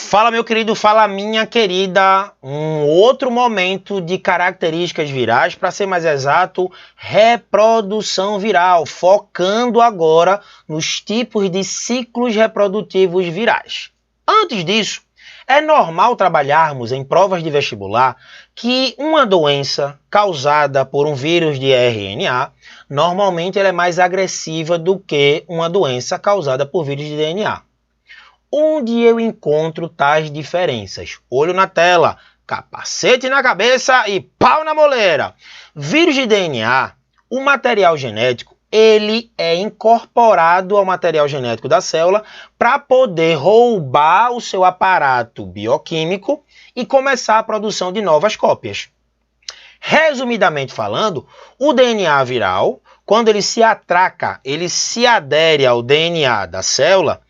Fala, meu querido, fala, minha querida. Um outro momento de características virais, para ser mais exato, reprodução viral, focando agora nos tipos de ciclos reprodutivos virais. Antes disso, é normal trabalharmos em provas de vestibular que uma doença causada por um vírus de RNA, normalmente ela é mais agressiva do que uma doença causada por vírus de DNA. Onde eu encontro tais diferenças? Olho na tela, capacete na cabeça e pau na moleira. Vírus de DNA, o material genético, ele é incorporado ao material genético da célula para poder roubar o seu aparato bioquímico e começar a produção de novas cópias. Resumidamente falando, o DNA viral, quando ele se atraca, ele se adere ao DNA da célula,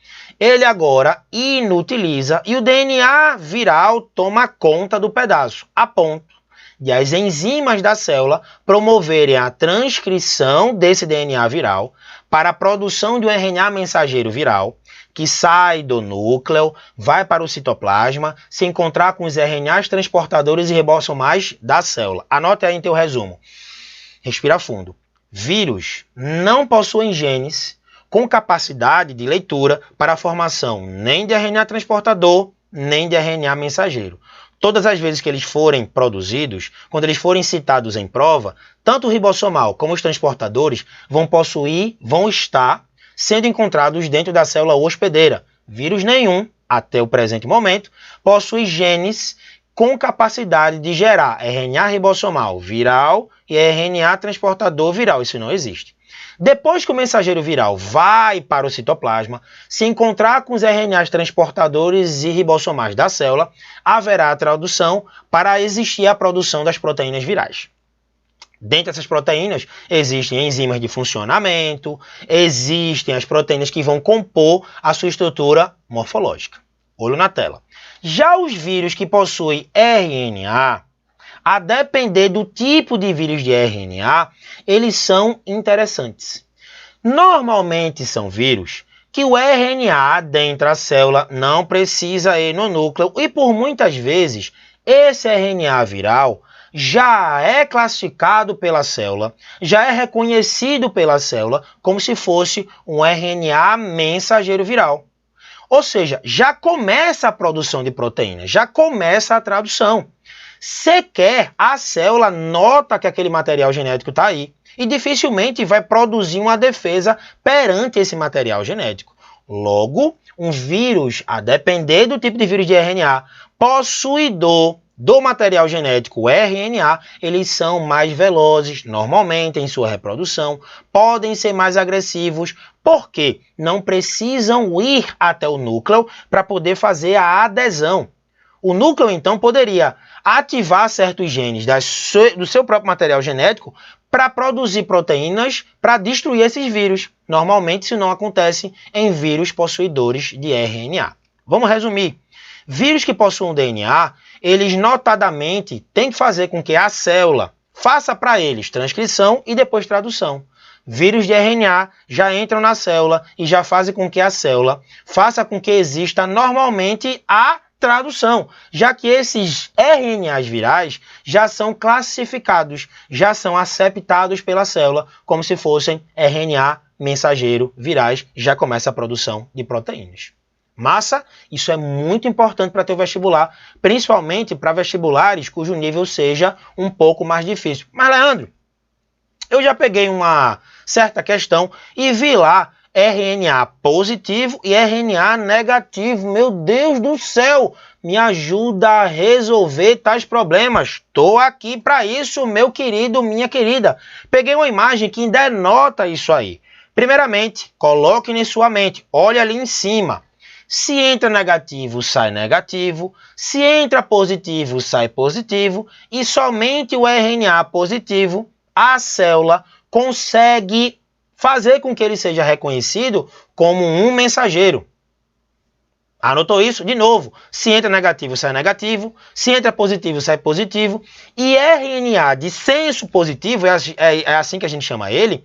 ele agora inutiliza e o DNA viral toma conta do pedaço, a ponto de as enzimas da célula promoverem a transcrição desse DNA viral para a produção de um RNA mensageiro viral, que sai do núcleo, vai para o citoplasma, se encontrar com os RNAs transportadores e ribossomais da célula. Anote aí em teu resumo. Respira fundo. Vírus não possuem genes com capacidade de leitura para a formação nem de RNA transportador, nem de RNA mensageiro. Todas as vezes que eles forem produzidos, quando eles forem citados em prova, tanto o ribossomal como os transportadores vão estar sendo encontrados dentro da célula hospedeira. Vírus nenhum, até o presente momento, possui genes com capacidade de gerar RNA ribossomal viral e RNA transportador viral. Isso não existe. Depois que o mensageiro viral vai para o citoplasma, se encontrar com os RNAs transportadores e ribossomais da célula, haverá a tradução para existir a produção das proteínas virais. Dentre dessas proteínas, existem enzimas de funcionamento, existem as proteínas que vão compor a sua estrutura morfológica. Olho na tela. Já os vírus que possuem RNA, a depender do tipo de vírus de RNA, eles são interessantes. Normalmente são vírus que o RNA dentro da célula não precisa ir no núcleo e por muitas vezes esse RNA viral já é classificado pela célula, já é reconhecido pela célula como se fosse um RNA mensageiro viral. Ou seja, já começa a produção de proteínas, já começa a tradução. Sequer a célula nota que aquele material genético está aí e dificilmente vai produzir uma defesa perante esse material genético. Logo, um vírus, a depender do tipo de vírus de RNA, possuidor do material genético RNA, eles são mais velozes, normalmente, em sua reprodução, podem ser mais agressivos, porque não precisam ir até o núcleo para poder fazer a adesão. O núcleo, então, poderia ativar certos genes do seu próprio material genético para produzir proteínas para destruir esses vírus. Normalmente, isso não acontece em vírus possuidores de RNA. Vamos resumir. Vírus que possuem DNA, eles notadamente têm que fazer com que a célula faça para eles transcrição e depois tradução. Vírus de RNA já entram na célula e já fazem com que a célula faça com que exista normalmente a tradução, já que esses RNAs virais já são classificados, já são aceptados pela célula como se fossem RNA mensageiro virais, já começa a produção de proteínas. Massa? Isso é muito importante para teu vestibular, principalmente para vestibulares cujo nível seja um pouco mais difícil. Mas, Leandro, eu já peguei uma certa questão e vi lá RNA positivo e RNA negativo. Meu Deus do céu, me ajuda a resolver tais problemas. Estou aqui para isso, meu querido, minha querida. Peguei uma imagem que denota isso aí. Primeiramente, coloque em sua mente, olha ali em cima. Se entra negativo, sai negativo. Se entra positivo, sai positivo. E somente o RNA positivo, a célula consegue fazer com que ele seja reconhecido como um mensageiro. Anotou isso? De novo, se entra negativo, sai negativo. Se entra positivo, sai positivo. E RNA de senso positivo, é assim que a gente chama ele,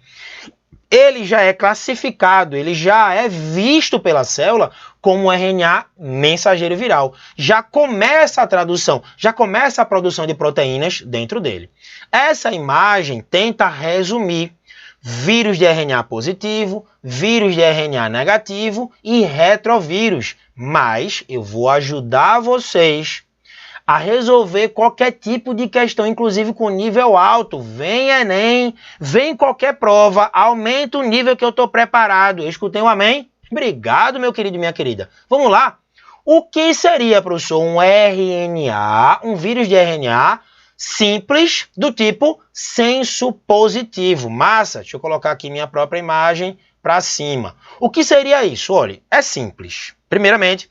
ele já é classificado, ele já é visto pela célula como RNA mensageiro viral. Já começa a tradução, já começa a produção de proteínas dentro dele. Essa imagem tenta resumir vírus de RNA positivo, vírus de RNA negativo e retrovírus. Mas eu vou ajudar vocês a resolver qualquer tipo de questão, inclusive com nível alto. Vem Enem, vem qualquer prova, aumenta o nível que eu estou preparado. Eu escutei um amém? Obrigado, meu querido e minha querida. Vamos lá? O que seria, professor, um RNA, um vírus de RNA simples do tipo senso positivo? Massa, deixa eu colocar aqui minha própria imagem para cima. O que seria isso? Olha, é simples. Primeiramente,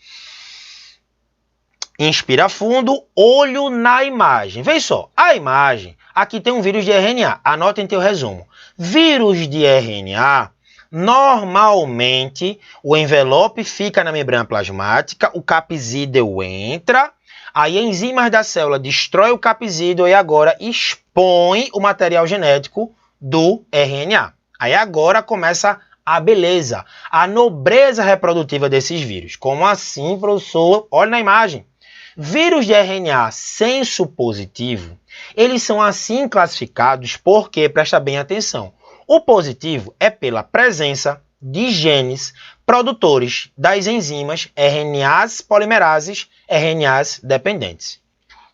inspira fundo, olho na imagem. Vê só, a imagem, aqui tem um vírus de RNA. Anotem teu resumo. Vírus de RNA, normalmente, o envelope fica na membrana plasmática, o capsídeo entra, aí enzimas da célula destrói o capsídeo e agora expõe o material genético do RNA. Aí agora começa a beleza, a nobreza reprodutiva desses vírus. Como assim, professor? Olha na imagem. Vírus de RNA senso positivo, eles são assim classificados porque, presta bem atenção, o positivo é pela presença de genes produtores das enzimas RNAs polimerases, RNAs dependentes.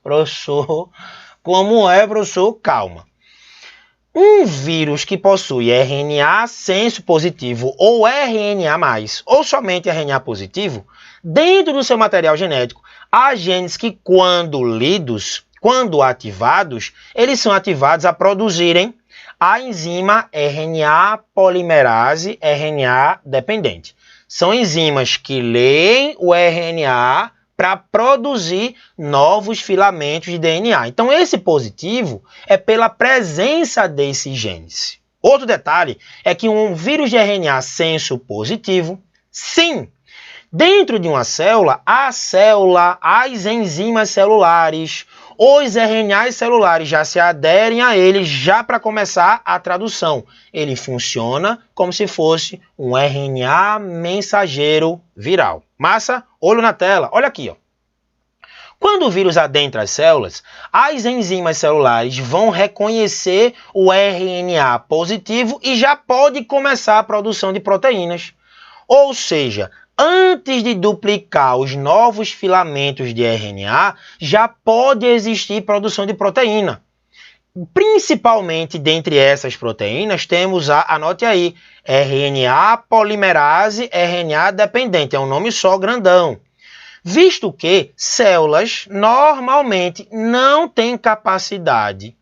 Professor, como é, professor? Calma. Um vírus que possui RNA senso positivo ou RNA+, ou somente RNA positivo, dentro do seu material genético, há genes que, quando lidos, quando ativados, eles são ativados a produzirem a enzima RNA polimerase RNA dependente. São enzimas que leem o RNA para produzir novos filamentos de DNA. Então, esse positivo é pela presença desses genes. Outro detalhe é que um vírus de RNA senso positivo, sim, dentro de uma célula, as enzimas celulares, os RNAs celulares já se aderem a ele já para começar a tradução. Ele funciona como se fosse um RNA mensageiro viral. Massa? Olho na tela. Olha aqui, ó. Quando o vírus adentra as células, as enzimas celulares vão reconhecer o RNA positivo e já pode começar a produção de proteínas. Ou seja, antes de duplicar os novos filamentos de RNA, já pode existir produção de proteína. Principalmente dentre essas proteínas, temos anote aí, RNA polimerase, RNA dependente, é um nome só grandão. Visto que células normalmente não têm capacidade,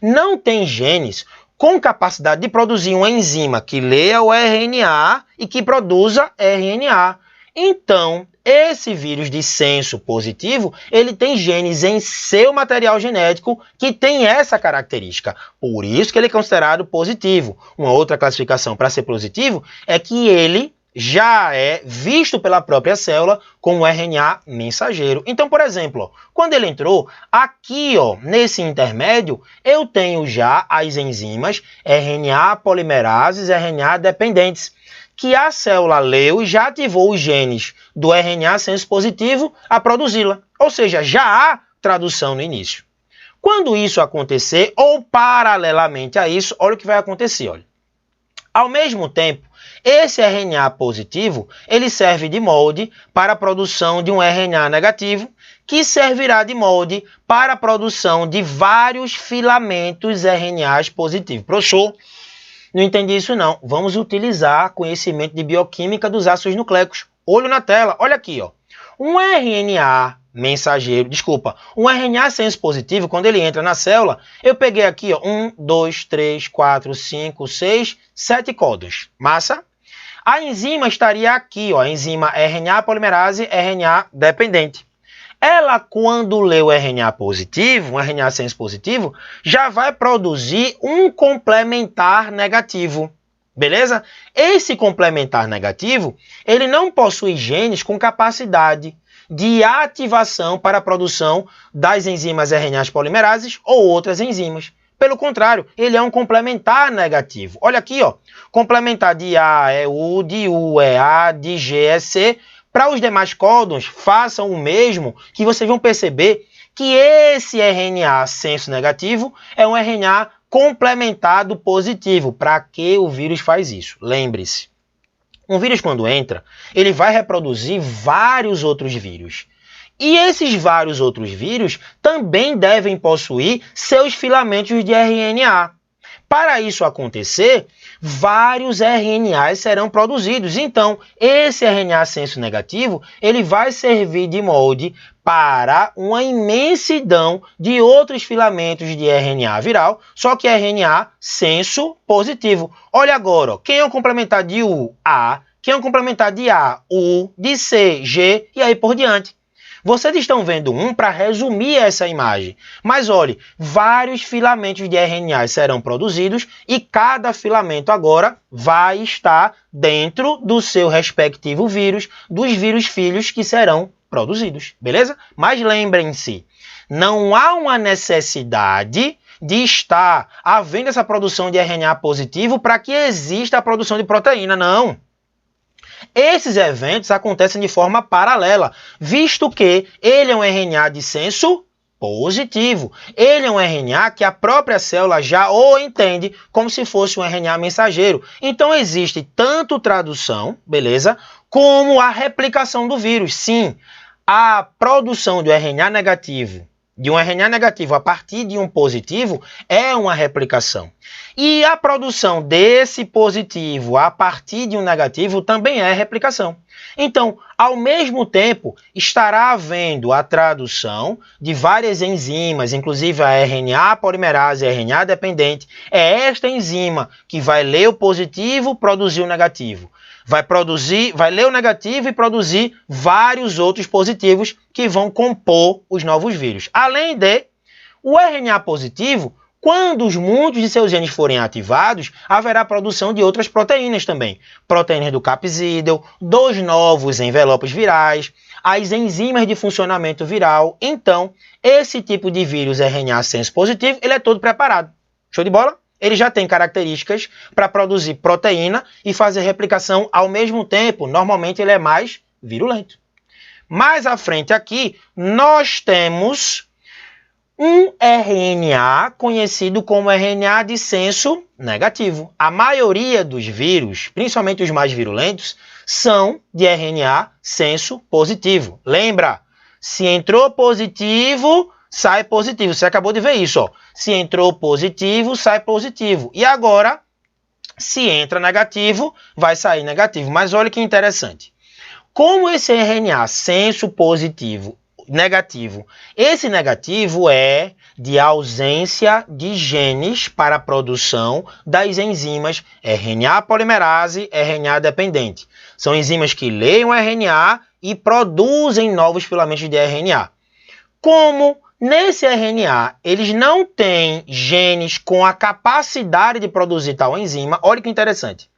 não têm genes com capacidade de produzir uma enzima que leia o RNA e que produza RNA. Então, esse vírus de senso positivo, ele tem genes em seu material genético que tem essa característica. Por isso que ele é considerado positivo. Uma outra classificação para ser positivo é que ele já é visto pela própria célula como RNA mensageiro. Então, por exemplo, ó, quando ele entrou, aqui ó, nesse intermédio, eu tenho já as enzimas RNA polimerases, RNA dependentes, que a célula leu e já ativou os genes do RNA senso positivo a produzi-la. Ou seja, já há tradução no início. Quando isso acontecer, ou paralelamente a isso, olha o que vai acontecer. Olha. Ao mesmo tempo, esse RNA positivo, ele serve de molde para a produção de um RNA negativo, que servirá de molde para a produção de vários filamentos RNAs positivos. Professor, não entendi isso não. Vamos utilizar conhecimento de bioquímica dos ácidos nucleicos. Olho na tela, olha aqui, ó. Um RNA mensageiro, um RNA senso positivo, quando ele entra na célula, eu peguei aqui, ó, 1, 2, 3, 4, 5, 6, 7 códons. Massa? A enzima estaria aqui, ó, a enzima RNA polimerase, RNA dependente. Ela, quando lê o RNA positivo, um RNA senso positivo, já vai produzir um complementar negativo. Beleza? Esse complementar negativo, ele não possui genes com capacidade de ativação para a produção das enzimas RNAs polimerases ou outras enzimas. Pelo contrário, ele é um complementar negativo. Olha aqui, ó, complementar de A é U, de U é A, de G é C. Para os demais códons, façam o mesmo, que vocês vão perceber que esse RNA senso negativo é um RNA complementado positivo. Para que o vírus faz isso? Lembre-se, um vírus quando entra, ele vai reproduzir vários outros vírus. E esses vários outros vírus também devem possuir seus filamentos de RNA. Para isso acontecer, vários RNAs serão produzidos. Então, esse RNA senso negativo, ele vai servir de molde para uma imensidão de outros filamentos de RNA viral, só que RNA senso positivo. Olha agora, ó, quem é o complementar de U? A. Quem é o complementar de A? U. De C? G. E aí por diante. Vocês estão vendo para resumir essa imagem. Mas olhe, vários filamentos de RNA serão produzidos e cada filamento agora vai estar dentro do seu respectivo vírus, dos vírus filhos que serão produzidos, beleza? Mas lembrem-se, não há uma necessidade de estar havendo essa produção de RNA positivo para que exista a produção de proteína, não. Esses eventos acontecem de forma paralela, visto que ele é um RNA de senso positivo. Ele é um RNA que a própria célula já o entende como se fosse um RNA mensageiro. Então existe tanto tradução, beleza, como a replicação do vírus. Sim, a produção do RNA negativo, de um RNA negativo a partir de um positivo, é uma replicação. E a produção desse positivo a partir de um negativo também é replicação. Então, ao mesmo tempo, estará havendo a tradução de várias enzimas, inclusive a RNA polimerase, RNA dependente. É esta enzima que vai ler o positivo, produzir o negativo. Vai ler o negativo e produzir vários outros positivos que vão compor os novos vírus. Além de, o RNA positivo, quando muitos de seus genes forem ativados, haverá produção de outras proteínas também. Proteínas do capsídeo, dos novos envelopes virais, as enzimas de funcionamento viral. Então, esse tipo de vírus RNA senso positivo, ele é todo preparado. Show de bola? Ele já tem características para produzir proteína e fazer replicação ao mesmo tempo. Normalmente, ele é mais virulento. Mais à frente aqui, nós temos um RNA conhecido como RNA de senso negativo. A maioria dos vírus, principalmente os mais virulentos, são de RNA senso positivo. Lembra? Se entrou positivo, sai positivo. Você acabou de ver isso, ó. Se entrou positivo, sai positivo. E agora, se entra negativo, vai sair negativo. Mas olha que interessante. Como esse RNA senso positivo negativo, esse negativo é de ausência de genes para a produção das enzimas RNA polimerase, RNA dependente. São enzimas que leem o RNA e produzem novos filamentos de RNA. Como nesse RNA eles não têm genes com a capacidade de produzir tal enzima, olha que interessante.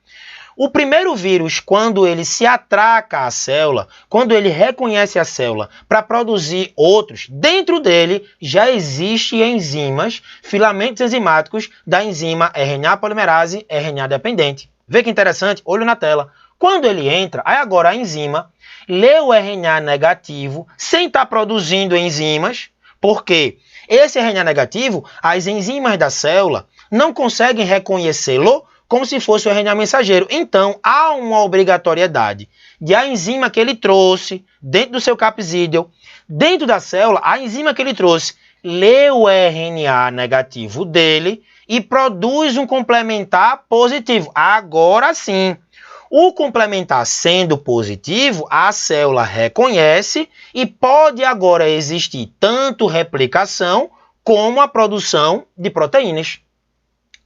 O primeiro vírus, quando ele se atraca à célula, quando ele reconhece a célula para produzir outros, dentro dele já existem enzimas, filamentos enzimáticos da enzima RNA polimerase, RNA dependente. Vê que interessante? Olho na tela. Quando ele entra, aí agora a enzima lê o RNA negativo sem estar produzindo enzimas, porque esse RNA negativo, as enzimas da célula não conseguem reconhecê-lo como se fosse o RNA mensageiro. Então, há uma obrigatoriedade de a enzima que ele trouxe dentro do seu capsídeo, dentro da célula, a enzima que ele trouxe lê o RNA negativo dele e produz um complementar positivo. Agora sim, o complementar sendo positivo, a célula reconhece e pode agora existir tanto replicação como a produção de proteínas.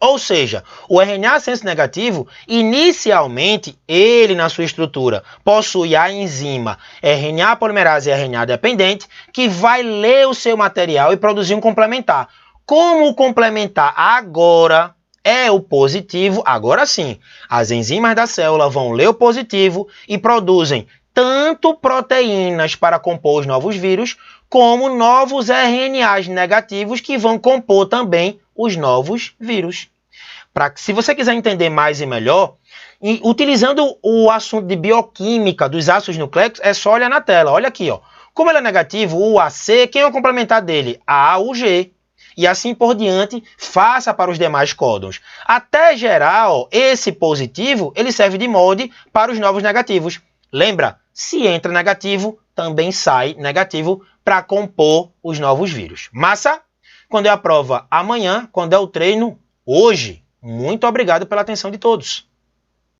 Ou seja, o RNA senso negativo, inicialmente, ele na sua estrutura possui a enzima RNA polimerase e RNA dependente, que vai ler o seu material e produzir um complementar. Como o complementar agora é o positivo, agora sim, as enzimas da célula vão ler o positivo e produzem tanto proteínas para compor os novos vírus, como novos RNAs negativos que vão compor também os novos vírus. Se você quiser entender mais e melhor, utilizando o assunto de bioquímica dos ácidos nucleicos, é só olhar na tela. Olha aqui, ó. Como ele é negativo, o AC, quem é o complementar dele? A, o G. E assim por diante, faça para os demais códons. Até gerar, ó, esse positivo, ele serve de molde para os novos negativos. Lembra? Se entra negativo, também sai negativo para compor os novos vírus. Massa? Quando é a prova amanhã, quando é o treino hoje. Muito obrigado pela atenção de todos.